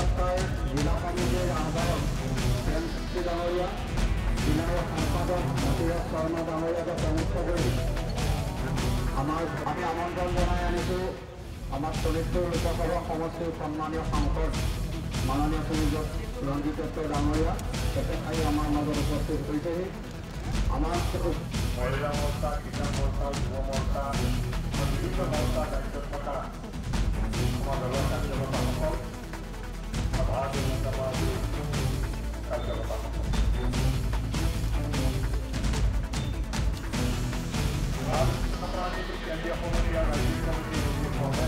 উপত্যকার জিলা কমিটির আহ্বায়ক ডাঙরিয়া, জিলার সম্পাদক মতিরাজ শর্মা ডাঙরিয়াকে প্রমুখ করে আমি আমন্ত্রণ জানাই আনিছোঁ আমার শোণিতপুর লোকসভা সমষ্টির সম্মানীয় সাংসদ মাননীয় শ্রীযুত রঞ্জিত দত্ত ডাঙরিয়া তেখেত আমার মাজত উপস্থিত হৈছেহি। আমার মহিলা মোর্চা, কিষাণ মোর্চা, যুৱ মোৰ্চা বিভিন্ন মোৰ্চাৰ দায়িত্বত থকা আমাৰ দলৰ কাৰ্যকৰ্তাসকল, ভাৰতীয় জনতা পাৰ্টীৰ কাৰ্যকৰ্তাসকল, কেন্দ্ৰীয় সমিতি আৰু ৰাজ্যিক সমিতিৰ সদস্যসকলে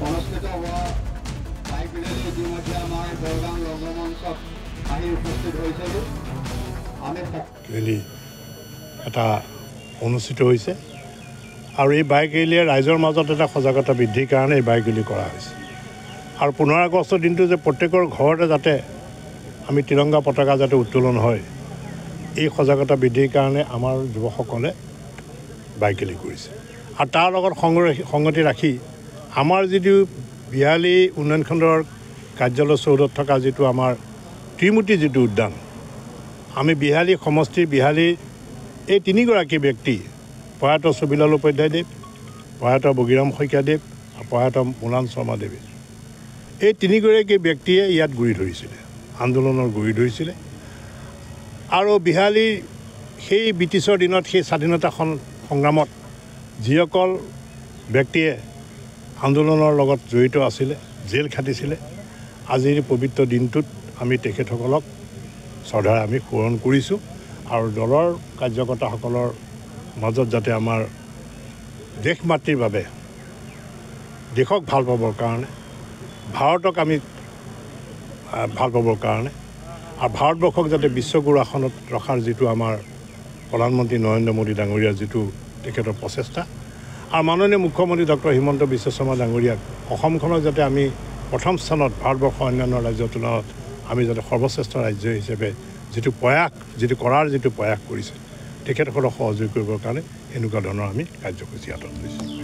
অনুষ্ঠিত হোৱা বাইক ৰেলী ইতিমধ্যে আমাৰ বৰগাঁও ৰংগমঞ্চত আহি উপস্থিত হৈছেহি। আমি ৰেলী এটা অনুষ্ঠিত হৈছে আৰু এই বাইক ৰেলীয়ে ৰাইজৰ মাজত এটা সজাগতা বৃদ্ধিৰ কাৰণে এই বাইক ৰেলী কৰা হৈছে। আৰু 15 আগষ্টৰ দিনটো যে প্ৰত্যেকৰ ঘৰতে যাতে আমি তিৰংগা পতাকা যাতে উত্তোলন হয়, এই সজাগতা বৃদ্ধিৰ কাৰণে আমাৰ যুৱকসকলে বাইক ৰেলী কৰিছে। আৰু তাৰ লগত সংগতি ৰাখি আমাৰ যিটো বিহালী উন্নয়ন খণ্ডৰ কাৰ্যালয় চৌধত থকা যিটো আমাৰ ত্ৰিমূৰ্তি যিটো উদ্যান, আমি বিহালী সমষ্টিৰ বিহালীৰ এই 3গৰাকী ব্যক্তি, প্ৰয়াত ছবিলাল উপাধ্যায়দেৱ, প্ৰয়াত বগীৰাম শইকীয়াদেৱ আৰু প্ৰয়াত মোলান শৰ্মাদেৱে, এই 3গৰাকী ব্যক্তিয়ে ইয়াত গুৰি ধৰিছিলে, আন্দোলনৰ গুৰি ধৰিছিলে। আৰু বিহালীৰ সেই ব্ৰিটিছৰ দিনত সেই স্বাধীনতা সংগ্ৰামত যিসকল ব্যক্তিয়ে আন্দোলনৰ লগত জড়িত আছিলে, জেল খাটিছিলে, আজিৰ পবিত্ৰ দিনটোত আমি তেখেতসকলক শ্ৰদ্ধাৰে আমি সোঁৱৰণ কৰিছোঁ। আৰু দলৰ কাৰ্যকৰ্তাসকলৰ মাজত যাতে আমাৰ দেশ মাতৃৰ বাবে, দেশক ভাল পাবৰ কাৰণে, ভাৰতক আমি ভাল পাবৰ কাৰণে আৰু ভাৰতবৰ্ষক যাতে বিশ্বগুৰু আসনত ৰখাৰ যিটো আমাৰ প্ৰধানমন্ত্ৰী নৰেন্দ্ৰ মোদী ডাঙৰীয়াৰ যিটো তেখেতৰ প্ৰচেষ্টা, আৰু মাননীয় মুখ্যমন্ত্ৰী ডক্টৰ হিমন্ত বিশ্ব শৰ্মা ডাঙৰীয়াক অসমখনক যাতে আমি প্ৰথম স্থানত ভাৰতবৰ্ষৰ অন্যান্য ৰাজ্যৰ তুলনাত আমি যাতে সৰ্বশ্ৰেষ্ঠ ৰাজ্য হিচাপে যিটো কৰাৰ প্ৰয়াস কৰিছে, তেখেতসকলক সহযোগ কৰিবৰ কাৰণে এনেকুৱা ধৰণৰ আমি কাৰ্যসূচী হাতত লৈছোঁ।